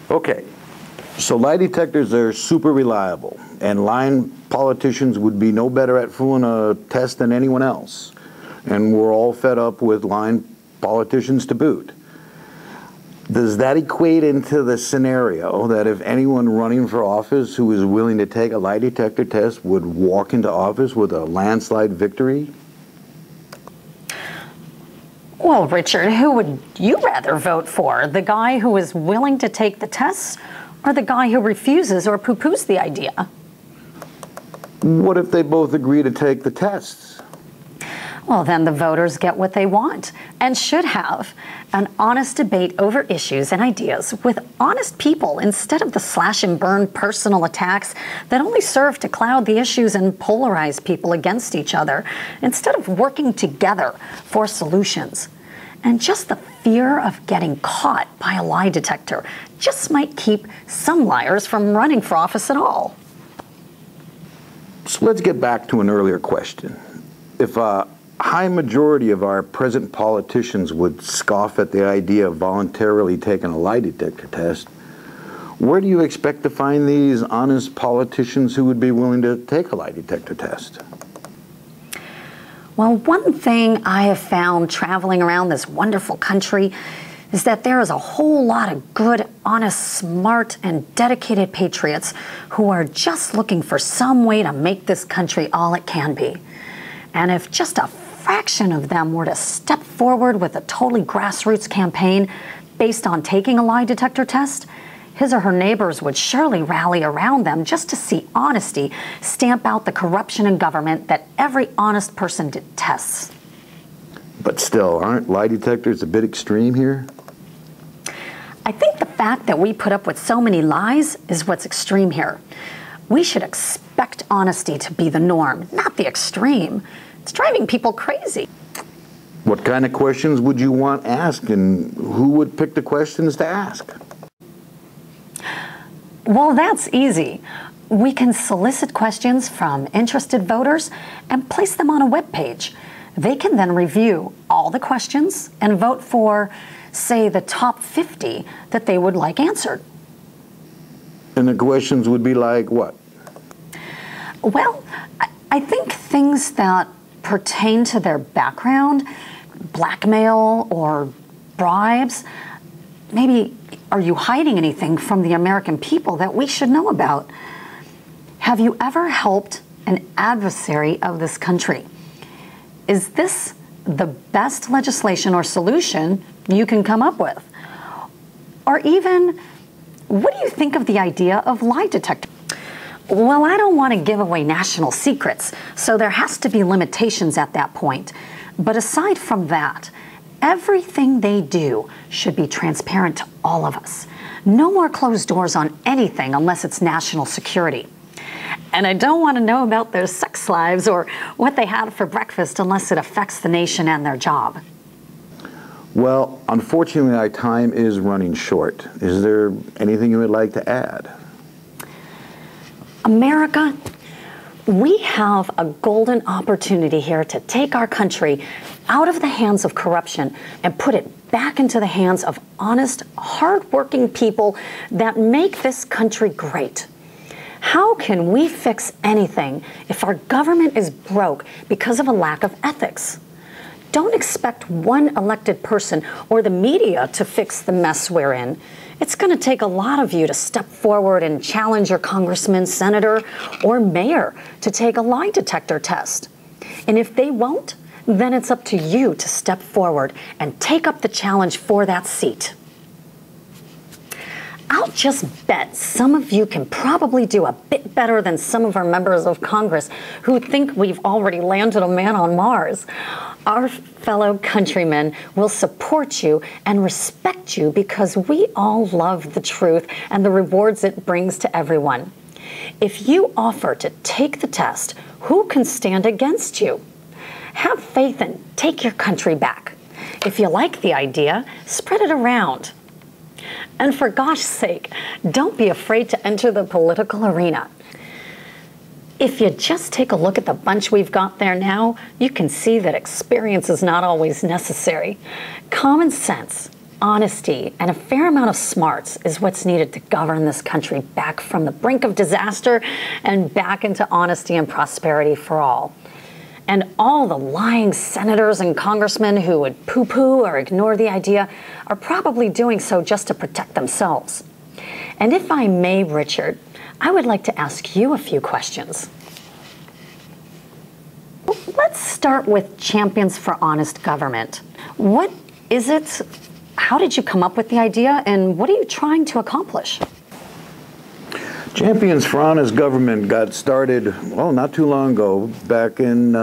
Okay, so lie detectors are super reliable, and lying politicians would be no better at fooling a test than anyone else. And we're all fed up with lying politicians to boot. Does that equate into the scenario that if anyone running for office who is willing to take a lie detector test would walk into office with a landslide victory? Well, Richard, who would you rather vote for? The guy who is willing to take the tests, or the guy who refuses or poo-poos the idea? What if they both agree to take the tests? Well, then the voters get what they want and should have: an honest debate over issues and ideas with honest people instead of the slash and burn personal attacks that only serve to cloud the issues and polarize people against each other instead of working together for solutions. And just the fear of getting caught by a lie detector just might keep some liars from running for office at all. So let's get back to an earlier question. If a high majority of our present politicians would scoff at the idea of voluntarily taking a lie detector test, where do you expect to find these honest politicians who would be willing to take a lie detector test? Well, one thing I have found traveling around this wonderful country is that there is a whole lot of good, honest, smart, and dedicated patriots who are just looking for some way to make this country all it can be. And if just a fraction of them were to step forward with a totally grassroots campaign based on taking a lie detector test, his or her neighbors would surely rally around them just to see honesty stamp out the corruption in government that every honest person detests. But still, aren't lie detectors a bit extreme here? I think the fact that we put up with so many lies is what's extreme here. We should expect honesty to be the norm, not the extreme. It's driving people crazy. What kind of questions would you want asked, and who would pick the questions to ask? Well, that's easy. We can solicit questions from interested voters and place them on a web page. They can then review all the questions and vote for, say, the top 50 that they would like answered. And the questions would be like what? Well, I think things that pertain to their background, blackmail or bribes. Maybe, are you hiding anything from the American people that we should know about? Have you ever helped an adversary of this country? Is this the best legislation or solution you can come up with? Or even, what do you think of the idea of lie detector? Well, I don't want to give away national secrets, so there has to be limitations at that point. But aside from that, everything they do should be transparent to all of us. No more closed doors on anything unless it's national security. And I don't want to know about their sex lives or what they had for breakfast unless it affects the nation and their job. Well, unfortunately, our time is running short. Is there anything you would like to add? America, we have a golden opportunity here to take our country out of the hands of corruption and put it back into the hands of honest, hardworking people that make this country great. How can we fix anything if our government is broke because of a lack of ethics? Don't expect one elected person or the media to fix the mess we're in. It's going to take a lot of you to step forward and challenge your congressman, senator, or mayor to take a lie detector test. And if they won't, then it's up to you to step forward and take up the challenge for that seat. I'll just bet some of you can probably do a bit better than some of our members of Congress who think we've already landed a man on Mars. Our fellow countrymen will support you and respect you because we all love the truth and the rewards it brings to everyone. If you offer to take the test, who can stand against you? Have faith and take your country back. If you like the idea, spread it around. And for gosh sake, don't be afraid to enter the political arena. If you just take a look at the bunch we've got there now, you can see that experience is not always necessary. Common sense honesty and a fair amount of smarts is what's needed to govern this country back from the brink of disaster and back into honesty and prosperity for all. And all the lying senators and congressmen who would poo-poo or ignore the idea are probably doing so just to protect themselves. And if I may, Richard, I would like to ask you a few questions. Let's start with Champions for Honest Government. What is it? How did you come up with the idea, and what are you trying to accomplish? Champions for Honest Government got started, well, not too long ago, back in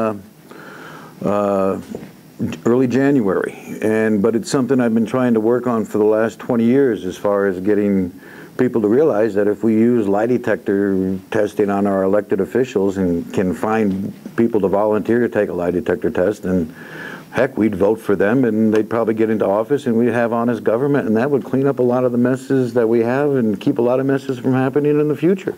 early January. But it's something I've been trying to work on for the last 20 years as far as getting people to realize that if we use lie detector testing on our elected officials and can find people to volunteer to take a lie detector test, and heck, we'd vote for them and they'd probably get into office and we'd have honest government, and that would clean up a lot of the messes that we have and keep a lot of messes from happening in the future.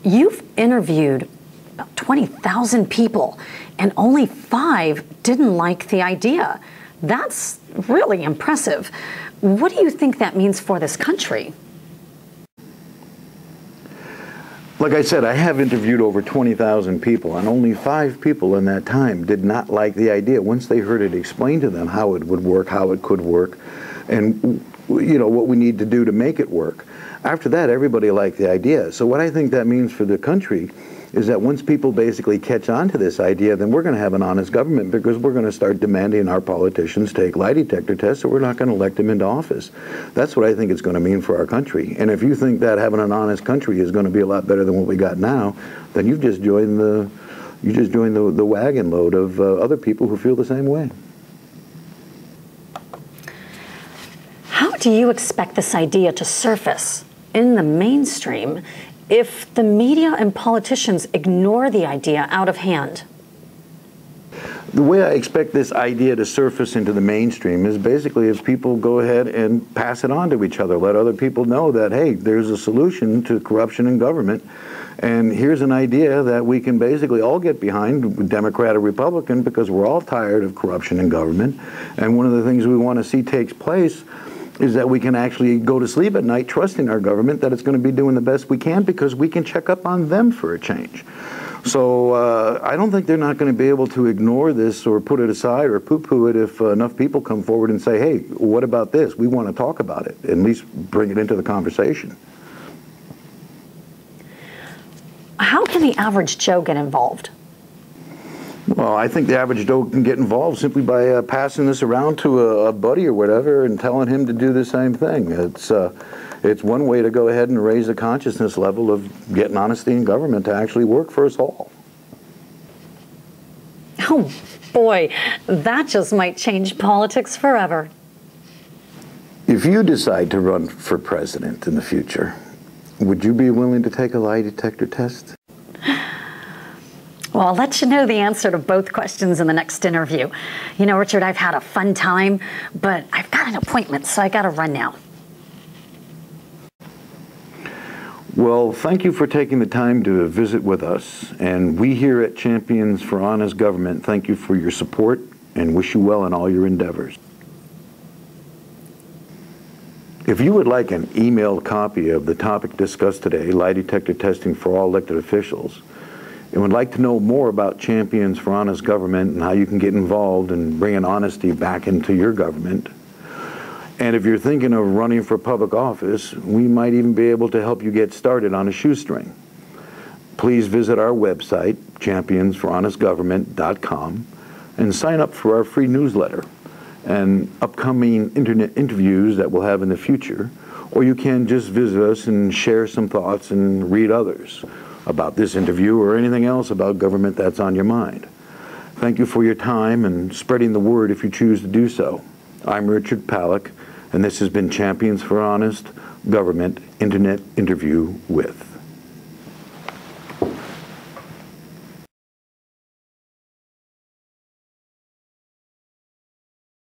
You've interviewed about 20,000 people and only 5 didn't like the idea. That's really impressive. What do you think that means for this country? Like I said, I have interviewed over 20,000 people, and only 5 people in that time did not like the idea once they heard it explained to them how it would work, how it could work, and what we need to do to make it work. After that, everybody liked the idea. So what I think that means for the country is that once people basically catch on to this idea, then we're going to have an honest government, because we're going to start demanding our politicians take lie detector tests, or we're not going to elect them into office. That's what I think it's going to mean for our country. And if you think that having an honest country is going to be a lot better than what we got now, then you've just joined the wagon load of other people who feel the same way. How do you expect this idea to surface in the mainstream if the media and politicians ignore the idea out of hand? The way I expect this idea to surface into the mainstream is basically if people go ahead and pass it on to each other, let other people know that, hey, there's a solution to corruption in government, and here's an idea that we can basically all get behind, Democrat or Republican, because we're all tired of corruption in government. And one of the things we want to see takes place is that we can actually go to sleep at night trusting our government that it's going to be doing the best we can, because we can check up on them for a change. So I don't think they're not going to be able to ignore this or put it aside or poo-poo it if enough people come forward and say, hey, what about this? We want to talk about it, at least bring it into the conversation. How can the average Joe get involved? Well, I think the average Joe can get involved simply by passing this around to a buddy or whatever and telling him to do the same thing. It's one way to go ahead and raise the consciousness level of getting honesty in government to actually work for us all. Oh boy, that just might change politics forever. If you decide to run for president in the future, would you be willing to take a lie detector test? Well, I'll let you know the answer to both questions in the next interview. You know, Richard, I've had a fun time, but I've got an appointment, so I got to run now. Well, thank you for taking the time to visit with us. And we here at Champions for Honest Government thank you for your support and wish you well in all your endeavors. If you would like an emailed copy of the topic discussed today, lie detector testing for all elected officials, and would like to know more about Champions for Honest Government and how you can get involved in bringing honesty back into your government, and if you're thinking of running for public office, we might even be able to help you get started on a shoestring. Please visit our website, championsforhonestgovernment.com, and sign up for our free newsletter and upcoming internet interviews that we'll have in the future, or you can just visit us and share some thoughts and read others about this interview or anything else about government that's on your mind. Thank you for your time and spreading the word if you choose to do so. I'm Richard Palin, and this has been Champions for Honest Government Internet Interview with